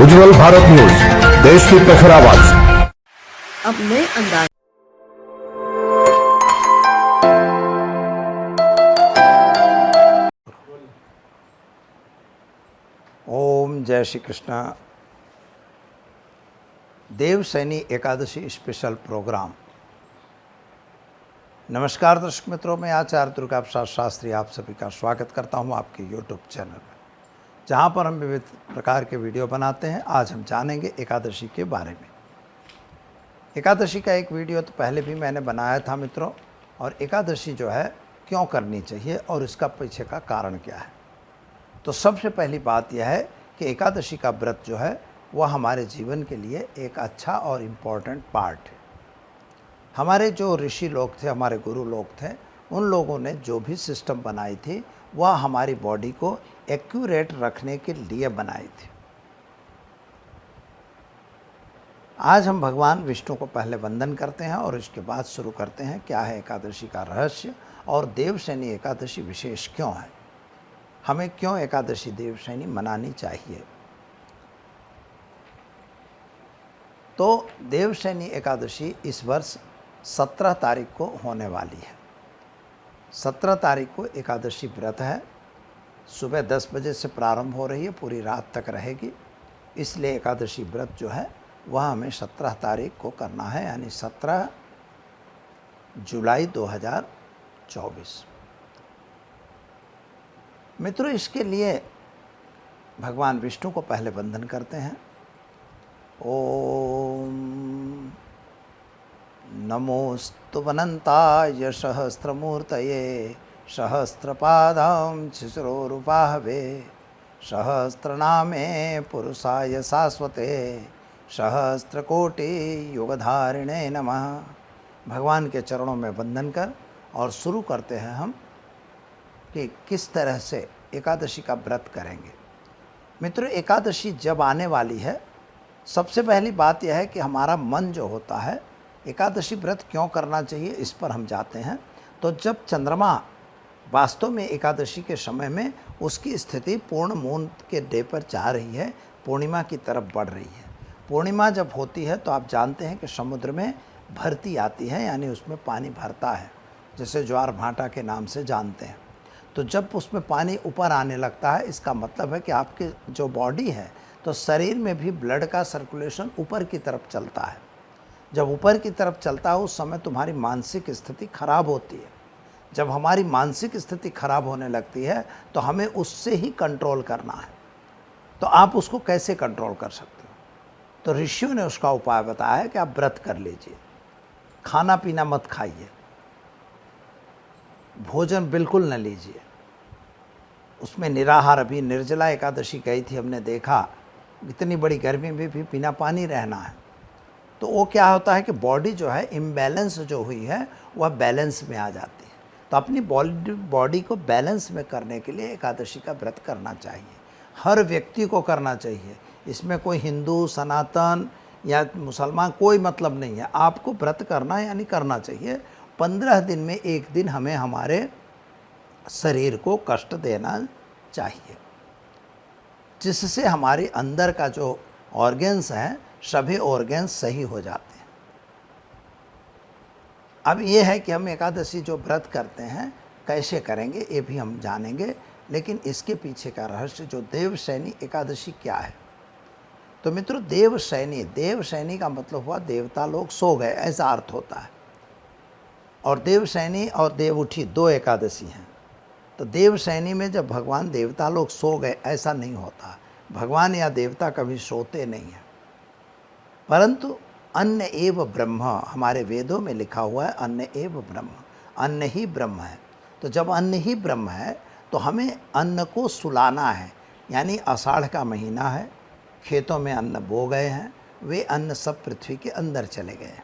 उज्जवल Bharat news, देश की प्रखर आवाज। अब नए अंदाज। ओम जय श्री कृष्ण। Devshayani Ekadashi special program. नमस्कार दर्शक मित्रों, मैं आचार्य दुर्गा प्रसाद शास्त्री आप सभी का स्वागत करता हूं आपके यूट्यूब चैनल में, जहां पर हम विविध प्रकार के वीडियो बनाते हैं। आज हम जानेंगे एकादशी के बारे में। एकादशी का एक वीडियो तो पहले भी मैंने बनाया था मित्रों, और एकादशी जो है क्यों करनी चाहिए और इसका पीछे का कारण क्या है। तो सबसे पहली बात यह है कि एकादशी का व्रत जो है वह हमारे जीवन के लिए एक अच्छा और इम्पॉर्टेंट पार्ट है। हमारे जो ऋषि लोग थे, हमारे गुरु लोग थे, उन लोगों ने जो भी सिस्टम बनाई थी वह हमारी बॉडी को एक्यूरेट रखने के लिए बनाई थी। आज हम भगवान विष्णु को पहले वंदन करते हैं और इसके बाद शुरू करते हैं क्या है एकादशी का रहस्य और देवशयनी एकादशी विशेष क्यों है, हमें क्यों एकादशी देवशयनी मनानी चाहिए। तो देवशयनी एकादशी इस वर्ष 17 तारीख को होने वाली है। 17 तारीख को एकादशी व्रत है। सुबह 10 बजे से प्रारंभ हो रही है, पूरी रात तक रहेगी। इसलिए एकादशी व्रत जो है वह हमें 17 तारीख को करना है, यानी 17 जुलाई 2024। मित्रों, इसके लिए भगवान विष्णु को पहले वंदन करते हैं। ओम नमोस्तु अनंताय सहस्रमूर्तये सहस्रपादां शिशिरोरुबाहवे सहस्रनामे पुरुषाय शाश्वते सहस्रकोटि युगधारिणे नमः। भगवान के चरणों में वंदन कर और शुरू करते हैं हम कि किस तरह से एकादशी का व्रत करेंगे। मित्रों, एकादशी जब आने वाली है, सबसे पहली बात यह है कि हमारा मन जो होता है, एकादशी व्रत क्यों करना चाहिए इस पर हम जाते हैं। तो जब चंद्रमा वास्तव में एकादशी के समय में उसकी स्थिति पूर्ण मून के डे पर जा रही है, पूर्णिमा की तरफ बढ़ रही है। पूर्णिमा जब होती है तो आप जानते हैं कि समुद्र में भरती आती है, यानी उसमें पानी भरता है, जिसे ज्वार भाटा के नाम से जानते हैं। तो जब उसमें पानी ऊपर आने लगता है, इसका मतलब है कि आपकी जो बॉडी है, तो शरीर में भी ब्लड का सर्कुलेशन ऊपर की तरफ चलता है। जब ऊपर की तरफ चलता है उस समय तुम्हारी मानसिक स्थिति खराब होती है। जब हमारी मानसिक स्थिति खराब होने लगती है तो हमें उससे ही कंट्रोल करना है। तो आप उसको कैसे कंट्रोल कर सकते हो? तो ऋषियों ने उसका उपाय बताया है कि आप व्रत कर लीजिए, खाना पीना मत खाइए, भोजन बिल्कुल न लीजिए। उसमें निराहार, अभी निर्जला एकादशी गई थी, हमने देखा इतनी बड़ी गर्मी में भी बिना पानी रहना है। तो वो क्या होता है कि बॉडी जो है इम्बैलेंस जो हुई है वह बैलेंस में आ जाती है। तो अपनी बॉडी को बैलेंस में करने के लिए एकादशी का व्रत करना चाहिए, हर व्यक्ति को करना चाहिए। इसमें कोई हिंदू, सनातन या मुसलमान कोई मतलब नहीं है, आपको व्रत करना यानी करना चाहिए। 15 दिन में एक दिन हमें हमारे शरीर को कष्ट देना चाहिए, जिससे हमारे अंदर का जो ऑर्गन्स हैं, सभी ऑर्गन्स सही हो जाते हैं। अब ये है कि हम एकादशी जो व्रत करते हैं कैसे करेंगे ये भी हम जानेंगे, लेकिन इसके पीछे का रहस्य जो देवशयनी एकादशी क्या है। तो मित्रों, देवशयनी का मतलब हुआ देवता लोग सो गए, ऐसा अर्थ होता है। और देवशयनी और देवउठी 2 एकादशी हैं। तो देवशयनी में जब भगवान देवता लोग सो गए ऐसा नहीं होता, भगवान या देवता कभी सोते नहीं हैं। परंतु अन्न एव ब्रह्म, हमारे वेदों में लिखा हुआ है अन्न एव ब्रह्म, अन्न ही ब्रह्म है। तो जब अन्न ही ब्रह्म है तो हमें अन्न को सुलाना है, यानी आषाढ़ का महीना है, खेतों में अन्न बो गए हैं, वे अन्न सब पृथ्वी के अंदर चले गए।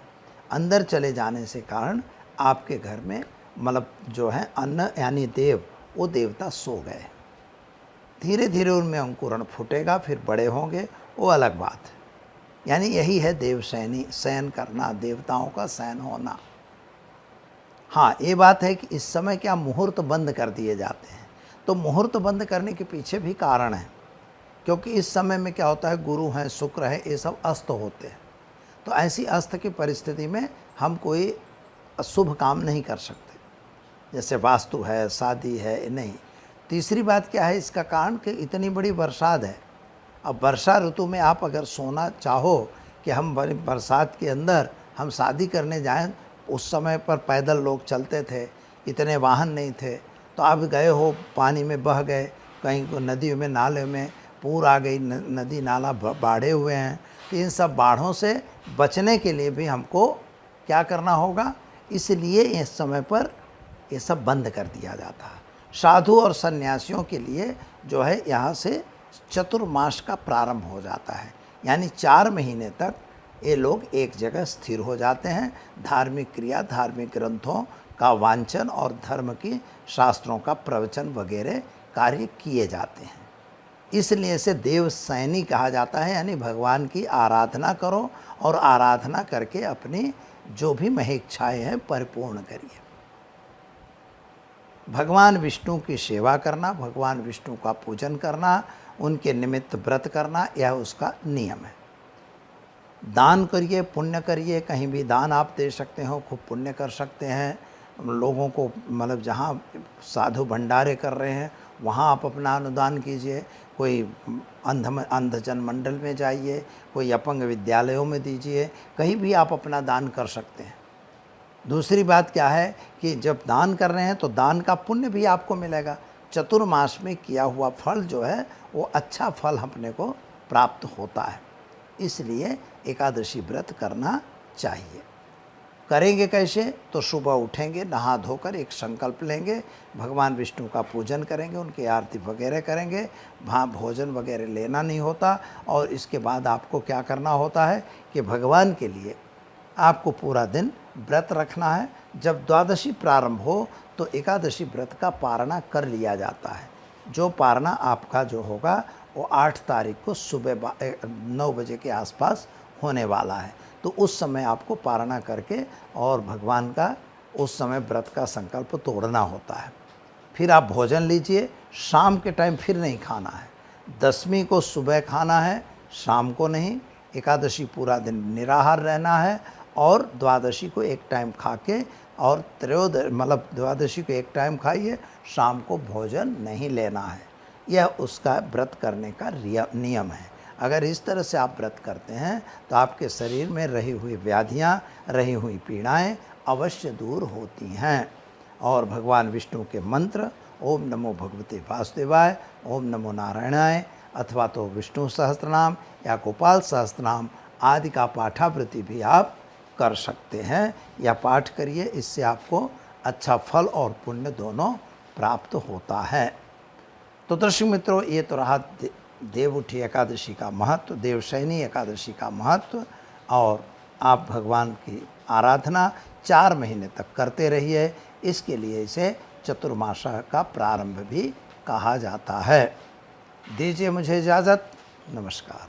अंदर चले जाने से कारण आपके घर में मतलब जो है अन्न यानी देव, वो देवता सो गए। धीरे धीरे उनमें अंकुरण फूटेगा, फिर बड़े होंगे, वो अलग बात है। यानी यही है देवशयनी, शयन करना, देवताओं का शयन होना। हाँ, ये बात है कि इस समय क्या मुहूर्त बंद कर दिए जाते हैं। तो मुहूर्त बंद करने के पीछे भी कारण है। क्योंकि इस समय में क्या होता है, गुरु हैं, शुक्र है, ये सब अस्त होते हैं। तो ऐसी अस्त की परिस्थिति में हम कोई शुभ काम नहीं कर सकते, जैसे वास्तु है, शादी है, नहीं। तीसरी बात क्या है इसका कारण कि इतनी बड़ी बरसात है। अब वर्षा ऋतु में आप अगर सोना चाहो कि हम बरसात के अंदर हम शादी करने जाएं, उस समय पर पैदल लोग चलते थे, इतने वाहन नहीं थे, तो आप गए हो, पानी में बह गए, कहीं को नदी में, नाले में पूर आ गई, नदी नाला बाढ़े हुए हैं। तो इन सब बाढ़ों से बचने के लिए भी हमको क्या करना होगा, इसलिए इस समय पर ये सब बंद कर दिया जाता है। साधु और सन्यासियों के लिए जो है यहाँ से चतुर्मास का प्रारंभ हो जाता है, यानी 4 महीने तक ये लोग एक जगह स्थिर हो जाते हैं। धार्मिक क्रिया, धार्मिक ग्रंथों का वांचन और धर्म की शास्त्रों का प्रवचन वगैरह कार्य किए जाते हैं। इसलिए इसे देव सैनी कहा जाता है, यानी भगवान की आराधना करो और आराधना करके अपनी जो भी महेच्छाएँ हैं परिपूर्ण करिए। भगवान विष्णु की सेवा करना, भगवान विष्णु का पूजन करना, उनके निमित्त व्रत करना, यह उसका नियम है। दान करिए, पुण्य करिए, कहीं भी दान आप दे सकते हो, खूब पुण्य कर सकते हैं। लोगों को मतलब जहाँ साधु भंडारे कर रहे हैं वहाँ आप अपना अनुदान कीजिए। कोई अंधजन मंडल में जाइए, कोई अपंग विद्यालयों में दीजिए, कहीं भी आप अपना दान कर सकते हैं। दूसरी बात क्या है कि जब दान कर रहे हैं तो दान का पुण्य भी आपको मिलेगा। चतुर्मास में किया हुआ फल जो है वो अच्छा फल अपने को प्राप्त होता है, इसलिए एकादशी व्रत करना चाहिए। करेंगे कैसे, तो सुबह उठेंगे, नहा धोकर एक संकल्प लेंगे, भगवान विष्णु का पूजन करेंगे, उनकी आरती वगैरह करेंगे। वहाँ भोजन वगैरह लेना नहीं होता। और इसके बाद आपको क्या करना होता है कि भगवान के लिए आपको पूरा दिन व्रत रखना है। जब द्वादशी प्रारंभ हो तो एकादशी व्रत का पारणा कर लिया जाता है। जो पारणा आपका जो होगा वो 8 तारीख को सुबह 9 बजे के आसपास होने वाला है। तो उस समय आपको पारणा करके और भगवान का उस समय व्रत का संकल्प तोड़ना होता है। फिर आप भोजन लीजिए, शाम के टाइम फिर नहीं खाना है। दशमी को सुबह खाना है, शाम को नहीं। एकादशी पूरा दिन निराहार रहना है और द्वादशी को एक टाइम खा के, और द्वादशी को एक टाइम खाइए, शाम को भोजन नहीं लेना है। यह उसका व्रत करने का नियम है। अगर इस तरह से आप व्रत करते हैं तो आपके शरीर में रही हुई व्याधियाँ, रही हुई पीड़ाएं अवश्य दूर होती हैं। और भगवान विष्णु के मंत्र ओम नमो भगवते वासुदेवाय, ओम नमो नारायणाय, अथवा तो विष्णु सहस्त्रनाम या गोपाल सहस्त्रनाम आदि का पाठावृत्ति भी आप कर सकते हैं या पाठ करिए। इससे आपको अच्छा फल और पुण्य दोनों प्राप्त होता है। तो दर्शक मित्रों, ये तो रहा देवउठी एकादशी का महत्व, देवशयनी एकादशी का महत्व। और आप भगवान की आराधना 4 महीने तक करते रहिए। इसके लिए इसे चतुर्मासा का प्रारंभ भी कहा जाता है। दीजिए मुझे इजाज़त। नमस्कार।